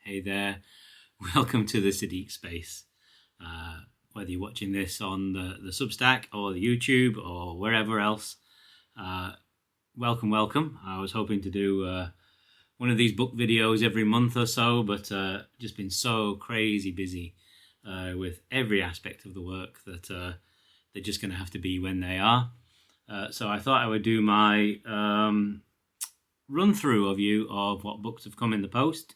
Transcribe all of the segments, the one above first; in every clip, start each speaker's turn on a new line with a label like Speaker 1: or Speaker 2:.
Speaker 1: Hey there, welcome to the Siddique space. Whether you're watching this on the Substack or the YouTube or wherever else, welcome. I was hoping to do one of these book videos every month or so, but just been so crazy busy with every aspect of the work that they're just going to have to be when they are. So I thought I would do my run through of you of what books have come in the post.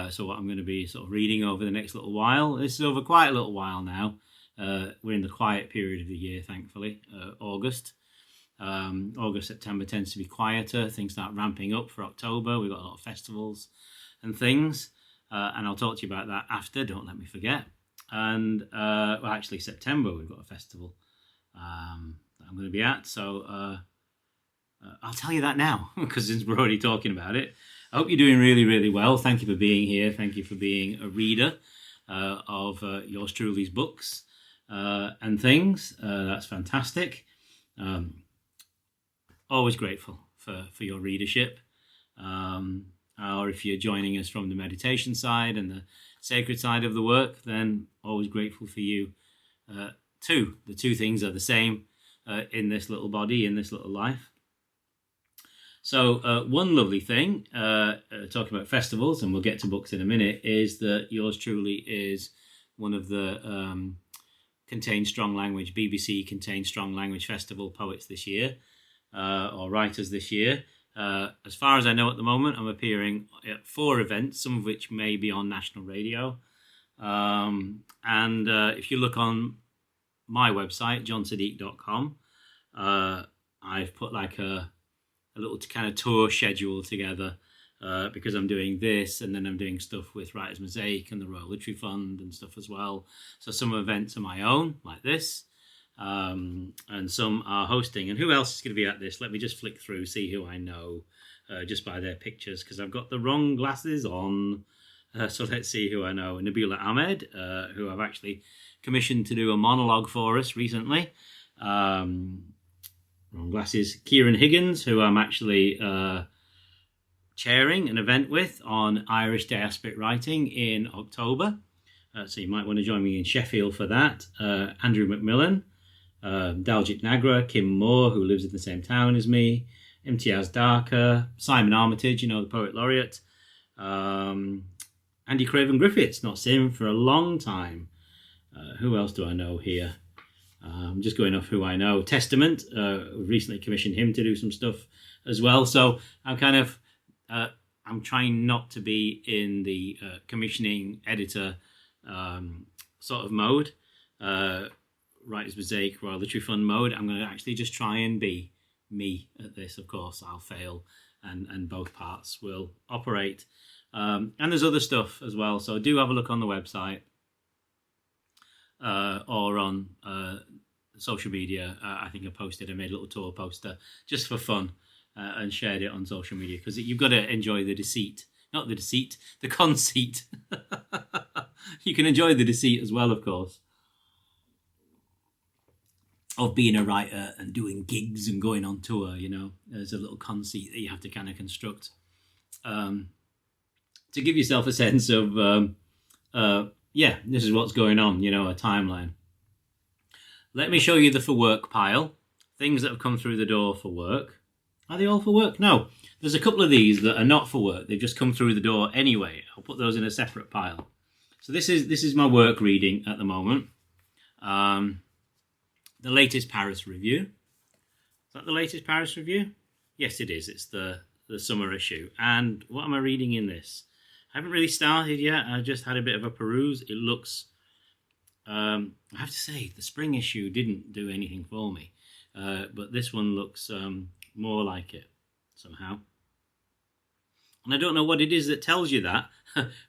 Speaker 1: So what I'm going to be sort of reading over the next little while. This is over quite a little while now. We're in the quiet period of the year, thankfully. August, September tends to be quieter. Things start ramping up for October. We've got a lot of festivals and things. And I'll talk to you about that after. Don't let me forget. And well, actually, September we've got a festival that I'm going to be at. So I'll tell you that now because since we're already talking about it. I hope you're doing really, really well. Thank you for being here. Thank you for being a reader of yours truly's books and things. That's fantastic. Always grateful for your readership. Or if you're joining us from the meditation side and the sacred side of the work, then always grateful for you too. The two things are the same in this little body, in this little life. So one lovely thing, talking about festivals, and we'll get to books in a minute, is that yours truly is one of the Contain Strong Language, BBC Contain Strong Language Festival poets this year, or writers this year. As far as I know at the moment, I'm appearing at 4 events, some of which may be on national radio. And if you look on my website, johnsiddique.com, I've put like a little kind of tour schedule together because I'm doing this and then I'm doing stuff with Writers Mosaic and the Royal Literary Fund and stuff as well. So some events are my own, like this, and some are hosting. And who else is going to be at this? Let me just flick through, see who I know just by their pictures because I've got the wrong glasses on. So let's see who I know. Nabila Ahmed, who I've actually commissioned to do a monologue for us recently. Wrong glasses. Kieran Higgins, who I'm actually chairing an event with on Irish diasporic writing in October. So you might want to join me in Sheffield for that. Andrew McMillan, Daljit Nagra, Kim Moore, who lives in the same town as me, Imtiaz Darker, Simon Armitage, the poet laureate, Andy Craven Griffiths, not seen him for a long time. Who else do I know here? I'm just going off who I know. Testament, recently commissioned him to do some stuff as well. So I'm kind of, I'm trying not to be in the commissioning editor sort of mode, Writers Mosaic, Royal Literary Fund mode. I'm going to actually just try and be me at this. Of course, I'll fail and both parts will operate. And there's other stuff as well. So do have a look on the website. Or on social media. I think I made a little tour poster just for fun and shared it on social media because you've got to enjoy the conceit. You can enjoy the deceit as well, of course, of being a writer and doing gigs and going on tour. There's a little conceit that you have to kind of construct to give yourself a sense of this is what's going on, a timeline. Let me show you the for work pile. Things that have come through the door for work. Are they all for work? No. There's a couple of these that are not for work. They've just come through the door anyway. I'll put those in a separate pile. So this is my work reading at the moment. The latest Paris Review. Is that the latest Paris Review? Yes, it is. It's the summer issue. And what am I reading in this? I haven't really started yet. I just had a bit of a peruse. It looks, I have to say, the spring issue didn't do anything for me. But this one looks more like it somehow. And I don't know what it is that tells you that.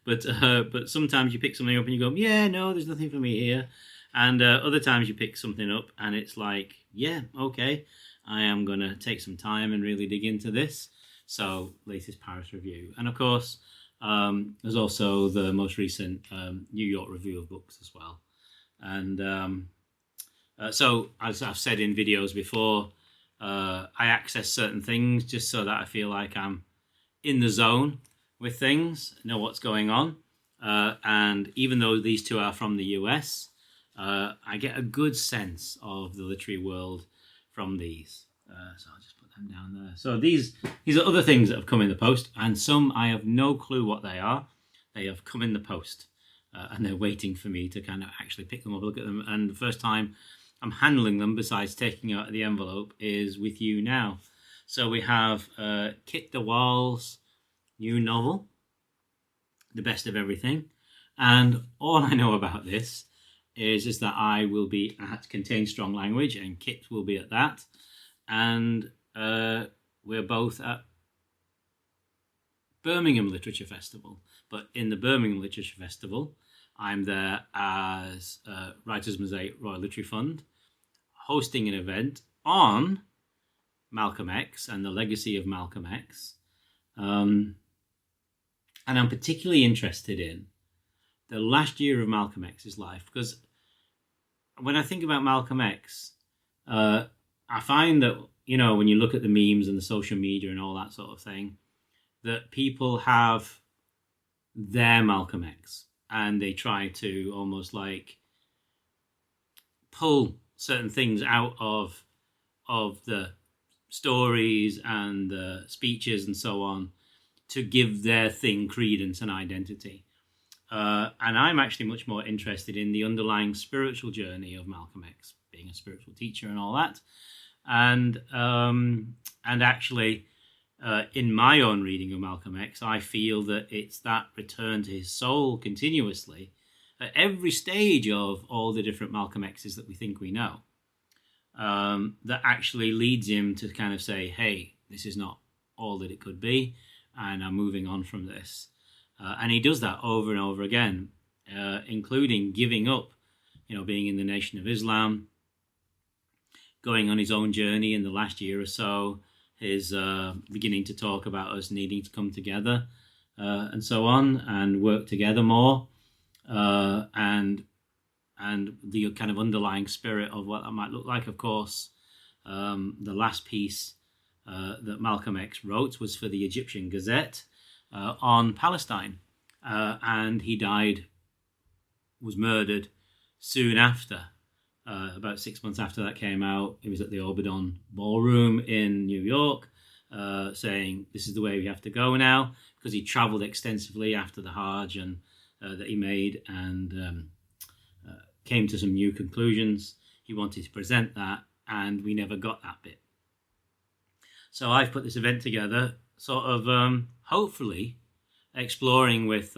Speaker 1: but sometimes you pick something up and you go, yeah, no, there's nothing for me here. And other times you pick something up and it's like, yeah, okay, I am going to take some time and really dig into this. So, latest Paris Review. And of course, there's also the most recent New York Review of Books as well. And so, as I've said in videos before, I access certain things just so that I feel like I'm in the zone with things, know what's going on. And even though these two are from the US, I get a good sense of the literary world from these. So I'll just put them down there. So these are other things that have come in the post, and some I have no clue what they are. They have come in the post, and they're waiting for me to kind of actually pick them up, look at them. And the first time I'm handling them, besides taking out the envelope, is with you now. So we have Kit de Waal's new novel, The Best of Everything. And all I know about this is that I will be at Contain Strong Language, and Kit will be at that. And we're both at Birmingham Literature Festival. But in the Birmingham Literature Festival, I'm there as Writers Mosaic Royal Literary Fund, hosting an event on Malcolm X and the legacy of Malcolm X. And I'm particularly interested in the last year of Malcolm X's life, because when I think about Malcolm X, I find that, when you look at the memes and the social media and all that sort of thing, that people have their Malcolm X and they try to almost like pull certain things out of the stories and the speeches and so on to give their thing credence and identity. And I'm actually much more interested in the underlying spiritual journey of Malcolm X, being a spiritual teacher and all that. And actually, in my own reading of Malcolm X, I feel that it's that return to his soul continuously at every stage of all the different Malcolm X's that we think we know, that actually leads him to kind of say, hey, this is not all that it could be, and I'm moving on from this. And he does that over and over again, including giving up, being in the Nation of Islam, going on his own journey in the last year or so, his beginning to talk about us needing to come together and so on, and work together more, and the kind of underlying spirit of what that might look like. Of course, the last piece that Malcolm X wrote was for the Egyptian Gazette on Palestine, and he was murdered soon after. About 6 months after that came out, he was at the Orbidon Ballroom in New York, saying, this is the way we have to go now, because he travelled extensively after the Hajj and that he made, and came to some new conclusions. He wanted to present that, and we never got that bit. So I've put this event together, sort of hopefully exploring with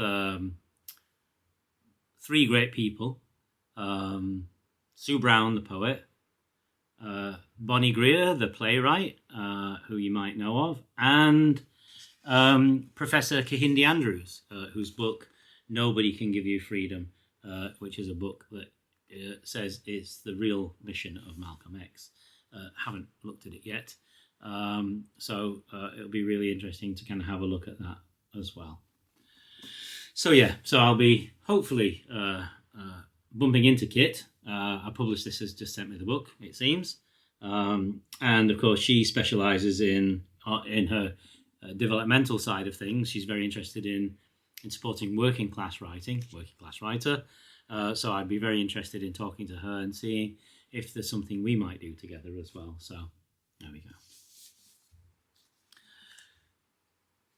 Speaker 1: three great people, Sue Brown, the poet, Bonnie Greer, the playwright, who you might know of, and Professor Kehinde Andrews, whose book Nobody Can Give You Freedom, which is a book that says it's the real mission of Malcolm X. Haven't looked at it yet, so it'll be really interesting to kind of have a look at that as well. So I'll be hopefully bumping into Kit. Our publicist has just sent me the book, it seems, and of course she specialises in her developmental side of things. She's very interested in supporting working class writer. So I'd be very interested in talking to her and seeing if there's something we might do together as well. So there we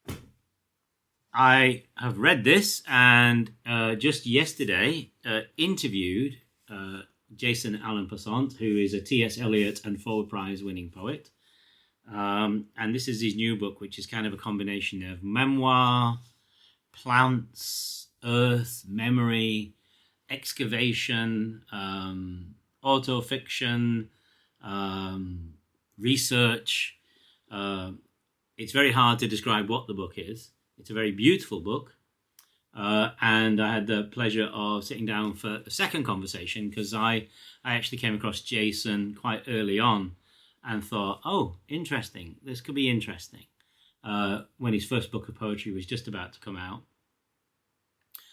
Speaker 1: go. I have read this and just yesterday interviewed Jason Allen Passant, who is a T.S. Eliot and Ford Prize winning poet. And this is his new book, which is kind of a combination of memoir, plants, earth, memory, excavation, autofiction, research. It's very hard to describe what the book is. It's a very beautiful book. And I had the pleasure of sitting down for a second conversation, because I actually came across Jason quite early on and thought, oh, interesting, this could be interesting, when his first book of poetry was just about to come out.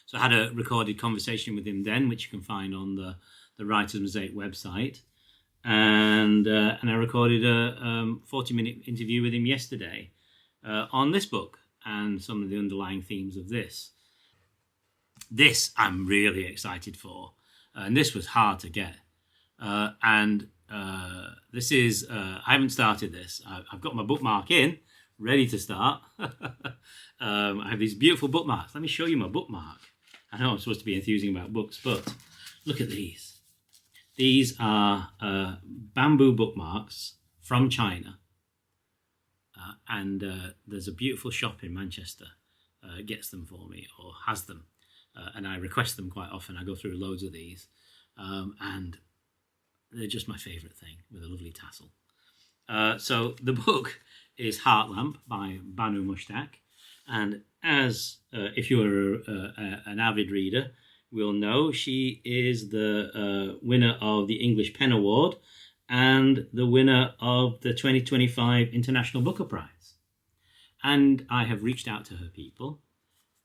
Speaker 1: So I had a recorded conversation with him then, which you can find on the Writers Mosaic website. And I recorded a 40-minute interview with him yesterday on this book. and some of the underlying themes of this. This I'm really excited for, and this was hard to get. This is, I haven't started this. I've got my bookmark in, ready to start. I have these beautiful bookmarks. Let me show you my bookmark. I know I'm supposed to be enthusing about books, but look at these. These are bamboo bookmarks from China. There's a beautiful shop in Manchester gets them for me, or has them. And I request them quite often. I go through loads of these. And they're just my favourite thing, with a lovely tassel. So the book is Heart Lamp by Banu Mushtaq. And as if you're an avid reader, will know, she is the winner of the English Pen Award and the winner of the 2025 International Booker Prize. And I have reached out to her people,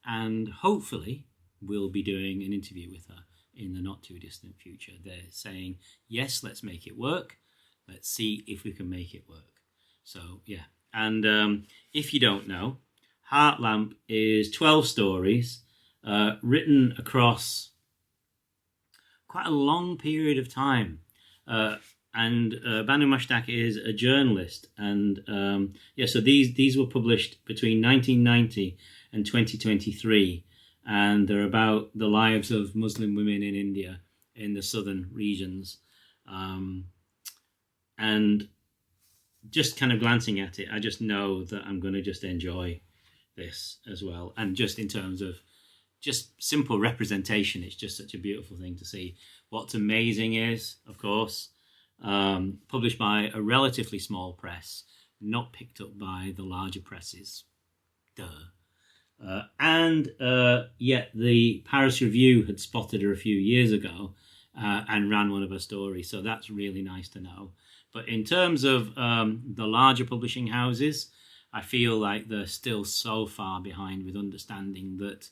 Speaker 1: and hopefully we'll be doing an interview with her in the not too distant future. They're saying, yes, let's make it work. Let's see if we can make it work. So, yeah. And if you don't know, Heart Lamp is 12 stories written across quite a long period of time. Banu Mushtaq is a journalist. And so these were published between 1990 and 2023. And they're about the lives of Muslim women in India, in the southern regions. And just kind of glancing at it, I just know that I'm going to just enjoy this as well. And just in terms of just simple representation, it's just such a beautiful thing to see. What's amazing is, of course, published by a relatively small press, not picked up by the larger presses. Duh. Yet the Paris Review had spotted her a few years ago and ran one of her stories. So that's really nice to know. But in terms of the larger publishing houses, I feel like they're still so far behind with understanding that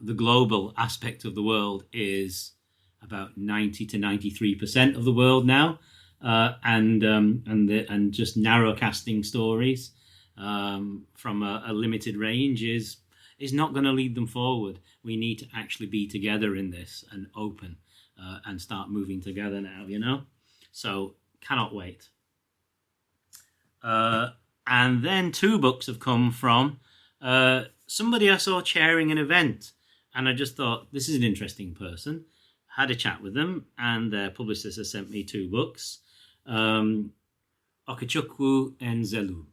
Speaker 1: the global aspect of the world is about 90 to 93% of the world now, and just narrow casting stories from a limited range is not going to lead them forward. We need to actually be together in this and open and start moving together now, you know? So, cannot wait. And then 2 books have come from somebody I saw chairing an event. And I just thought, this is an interesting person. Had a chat with them, and their publicist has sent me 2 books. Okechukwu Nzelu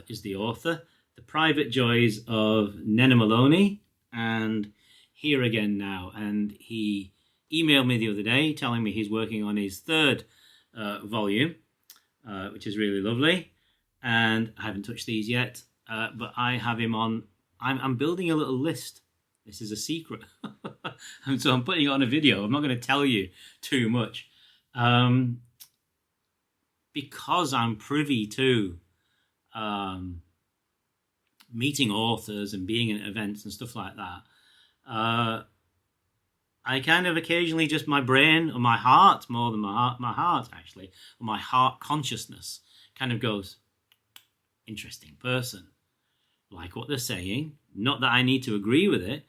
Speaker 1: is the author. The Private Joys of Nena Maloney and Here Again Now. And he emailed me the other day telling me he's working on his 3rd volume, which is really lovely. And I haven't touched these yet, but I have him on. I'm building a little list. This is a secret. And so I'm putting it on a video. I'm not going to tell you too much. Because I'm privy to meeting authors and being at events and stuff like that, I kind of occasionally just my brain or my heart, more than my heart actually, or my heart consciousness kind of goes, interesting person. Like what they're saying. Not that I need to agree with it,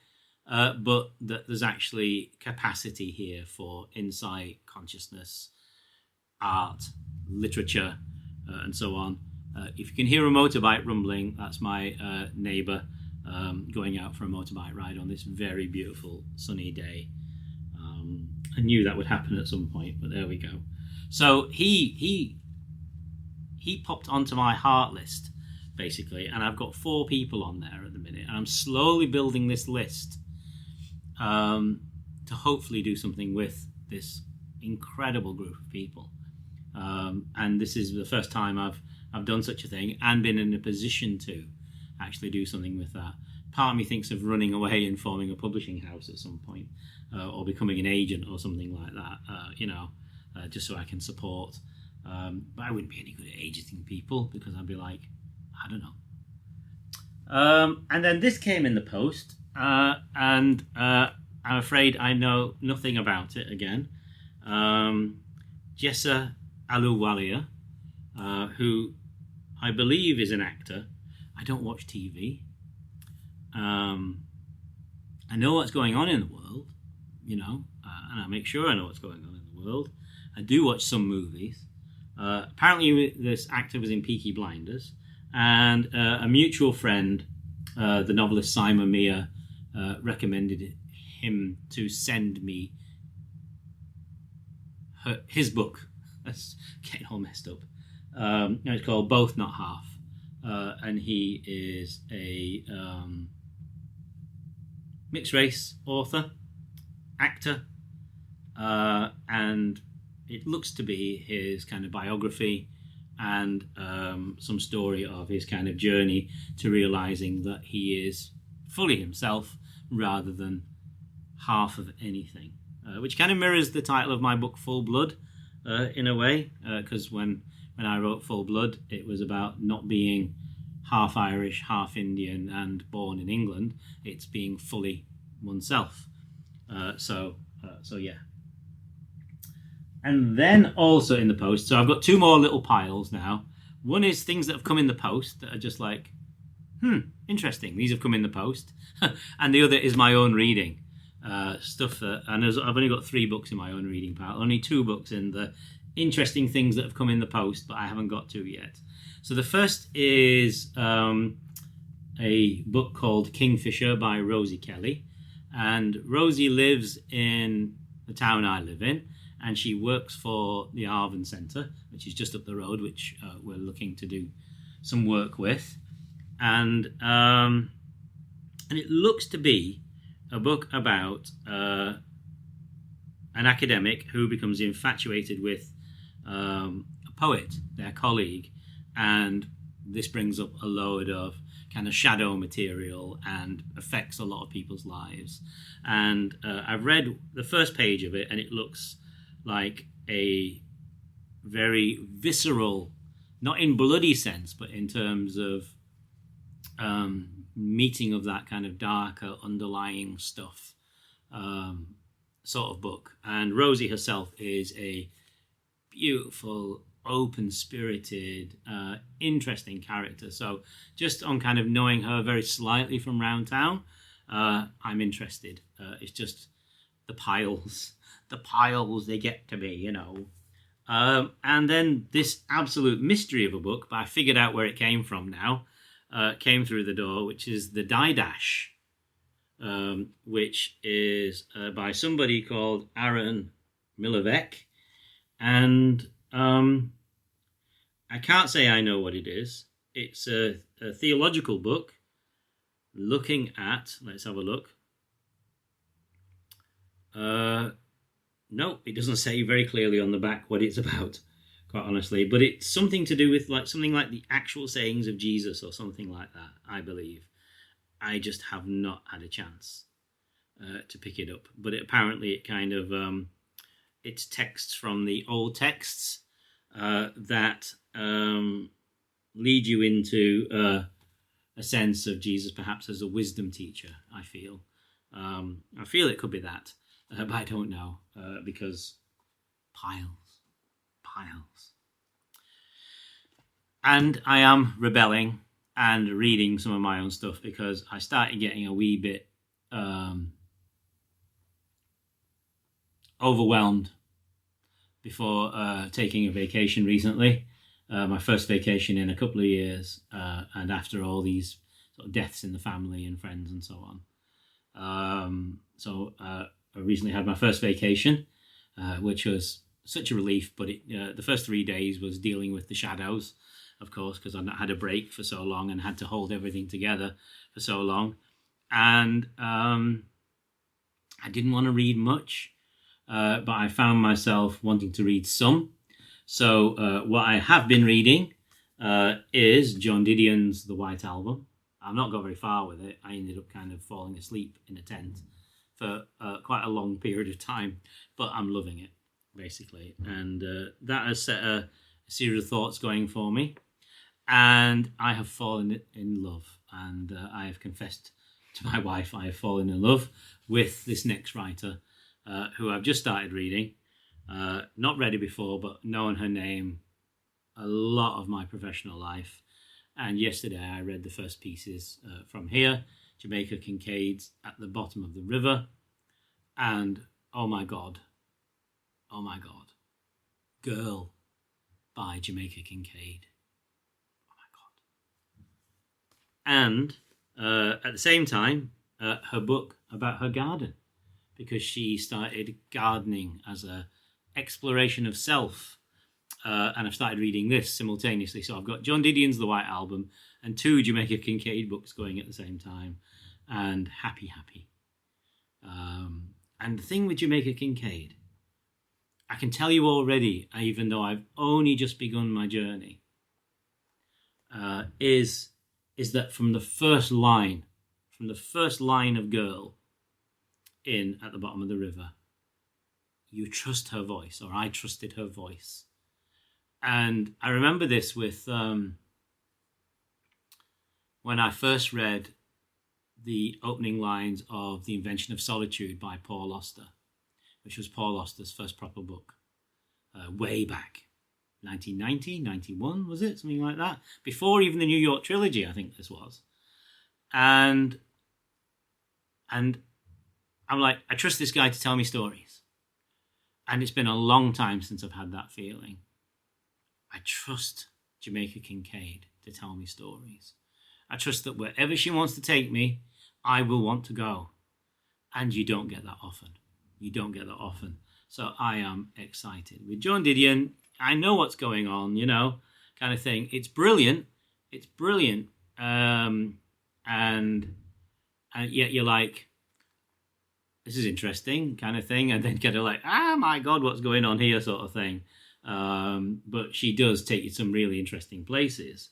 Speaker 1: but that there's actually capacity here for insight, consciousness, art, literature, and so on. If you can hear a motorbike rumbling, that's my neighbour going out for a motorbike ride on this very beautiful sunny day. I knew that would happen at some point, but there we go. So he popped onto my heart list, basically, and I've got 4 people on there at the minute, and I'm slowly building this list to hopefully do something with this incredible group of people. And this is the first time I've done such a thing and been in a position to actually do something with that. Part of me thinks of running away and forming a publishing house at some point, or becoming an agent or something like that, just so I can support. But I wouldn't be any good at agenting people because I'd be like, I don't know. And then this came in the post, and I'm afraid I know nothing about it again. Jessa Aluwalia, who I believe is an actor. I don't watch TV. I know what's going on in the world, and I make sure I know what's going on in the world. I do watch some movies. Apparently, this actor was in Peaky Blinders, and a mutual friend, the novelist Simon Meyer, recommended him to send me his book. That's getting all messed up. It's called Both Not Half, and he is a mixed race author, actor, and it looks to be his kind of biography and some story of his kind of journey to realizing that he is fully himself rather than half of anything, which kind of mirrors the title of my book, Full Blood, in a way, because when I wrote Full Blood, it was about not being half Irish, half Indian, and born in England. It's being fully oneself. So yeah. And then also in the post, so I've got two more little piles now. One is things that have come in the post that are just like, interesting. These have come in the post. And the other is my own reading. Stuff that, and I've only got 3 books in my own reading pile. Only 2 books in the interesting things that have come in the post, but I haven't got to yet. So the first is a book called Kingfisher by Rosie Kelly. And Rosie lives in the town I live in, and she works for the Arvin Centre, which is just up the road, which we're looking to do some work with. And it looks to be a book about an academic who becomes infatuated with a poet, their colleague, and this brings up a load of kind of shadow material and affects a lot of people's lives. And I've read the first page of it, and it looks like a very visceral, not in bloody sense, but in terms of meeting of that kind of darker underlying stuff sort of book. And Rosie herself is a beautiful, open-spirited, interesting character. So just on kind of knowing her very slightly from round town, I'm interested. It's just the piles, they get to me, and then this absolute mystery of a book, but I figured out where it came from now, came through the door, which is The Die Dash, which is by somebody called Aaron Milovec. And I can't say I know what it is. It's a theological book looking at, let's have a look. No, it doesn't say very clearly on the back what it's about, quite honestly. But it's something to do with something like the actual sayings of Jesus or something like that, I believe. I just have not had a chance to pick it up. But apparently it kind of, it's texts from the old texts that lead you into a sense of Jesus perhaps as a wisdom teacher, I feel. I feel it could be that. But I don't know, because piles. And I am rebelling and reading some of my own stuff because I started getting a wee bit overwhelmed before taking a vacation recently. My first vacation in a couple of years, and after all these sort of deaths in the family and friends and so on. I recently had my first vacation, which was such a relief, but the first 3 days was dealing with the shadows, of course, because I'd not had a break for so long and had to hold everything together for so long. And I didn't want to read much, but I found myself wanting to read some. So what I have been reading is John Didion's The White Album. I've not got very far with it. I ended up kind of falling asleep in a tent for quite a long period of time, but I'm loving it, basically. And that has set a series of thoughts going for me. And I have fallen in love. And I have confessed to my wife I have fallen in love with this next writer, who I've just started reading. Not read it before, but known her name a lot of my professional life. And yesterday I read the first pieces from here, Jamaica Kincaid's At the Bottom of the River. And oh my God, Girl by Jamaica Kincaid. Oh my God. And at the same time, her book about her garden, because she started gardening as a exploration of self. And I've started reading this simultaneously. So I've got John Didion's The White Album and 2 Jamaica Kincaid books going at the same time. And happy. And the thing with Jamaica Kincaid, I can tell you already, even though I've only just begun my journey, is that from the first line of Girl in At the Bottom of the River, you trust her voice, or I trusted her voice. And I remember this with when I first read the opening lines of The Invention of Solitude by Paul Auster, which was Paul Auster's first proper book, way back, 1990, 91, was it? Something like that. Before even the New York trilogy, I think this was. And I'm like, I trust this guy to tell me stories. And it's been a long time since I've had that feeling. I trust Jamaica Kincaid to tell me stories. I trust that wherever she wants to take me, I will want to go. And you don't get that often. So I am excited. With John Didion, I know what's going on, kind of thing. It's brilliant. And yet you're like, this is interesting, kind of thing. And then kind of like, my God, what's going on here, sort of thing. But she does take you to some really interesting places.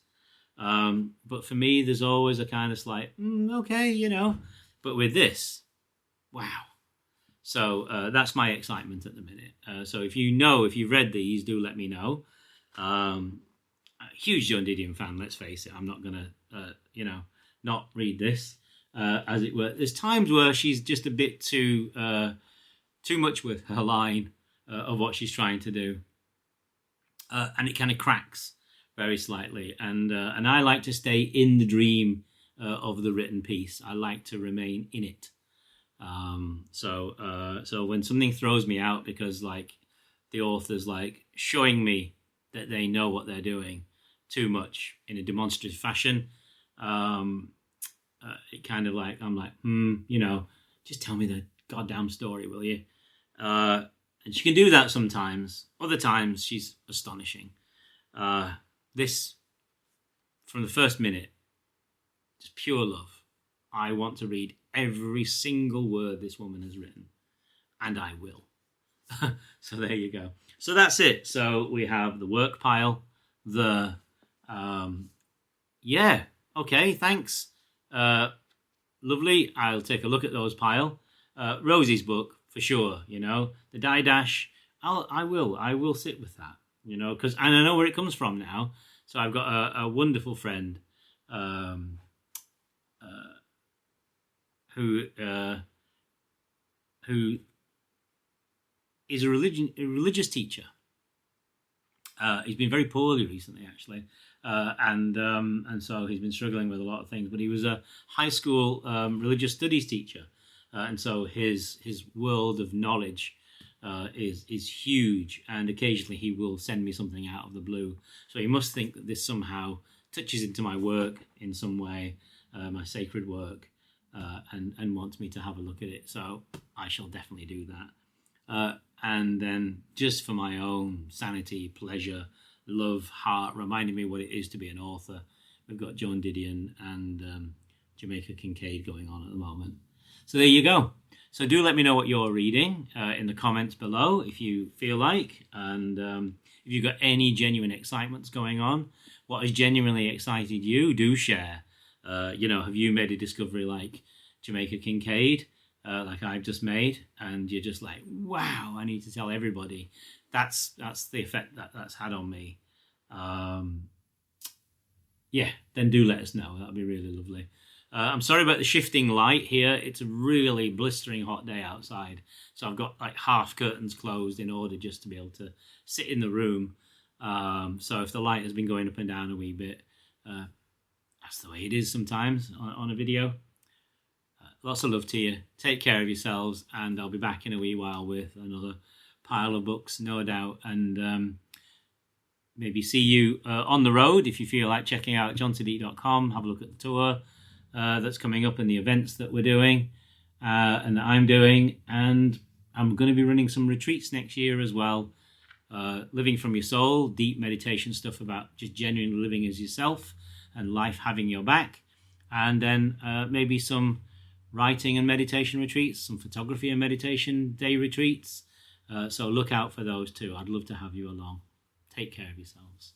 Speaker 1: But for me, there's always a kind of slight, okay, But with this, wow. So that's my excitement at the minute. So if you've read these, do let me know. A huge John Didion fan, let's face it. I'm not going to, not read this, as it were. There's times where she's just a bit too much with her line of what she's trying to do. And it kind of cracks very slightly. And I like to stay in the dream of the written piece. I like to remain in it. So when something throws me out because like the author's like showing me that they know what they're doing too much in a demonstrative fashion, it kind of like, I'm like, just tell me the goddamn story, will you? And she can do that sometimes. Other times, she's astonishing. This, from the first minute, just pure love. I want to read every single word this woman has written. And I will. So there you go. So that's it. So we have the work pile. Okay, thanks. Lovely. I'll take a look at those pile. Rosie's book, for sure, the die dash, I will sit with that, because and I know where it comes from now. So I've got a wonderful friend who is a religious teacher. He's been very poorly recently, actually, and so he's been struggling with a lot of things. But he was a high school religious studies teacher. And so his world of knowledge is huge, and occasionally he will send me something out of the blue. So he must think that this somehow touches into my work in some way, my sacred work, and wants me to have a look at it. So I shall definitely do that. And then just for my own sanity, pleasure, love, heart, reminding me what it is to be an author, we've got John Didion and Jamaica Kincaid going on at the moment. So there you go. So do let me know what you're reading in the comments below if you feel like. And if you've got any genuine excitements going on, what has genuinely excited you, do share. Have you made a discovery like Jamaica Kincaid, like I've just made, and you're just like, wow, I need to tell everybody. That's the effect that's had on me. Then do let us know. That'd be really lovely. I'm sorry about the shifting light here. It's a really blistering hot day outside. So I've got like half curtains closed in order just to be able to sit in the room. So if the light has been going up and down a wee bit, that's the way it is sometimes on a video. Lots of love to you. Take care of yourselves, and I'll be back in a wee while with another pile of books, no doubt. And maybe see you on the road if you feel like checking out johnsiddique.com. Have a look at the tour that's coming up and the events that we're doing and that I'm doing. And I'm going to be running some retreats next year as well. Living from your soul, deep meditation stuff about just genuinely living as yourself and life having your back. And then maybe some writing and meditation retreats, some photography and meditation day retreats. So look out for those too. I'd love to have you along. Take care of yourselves.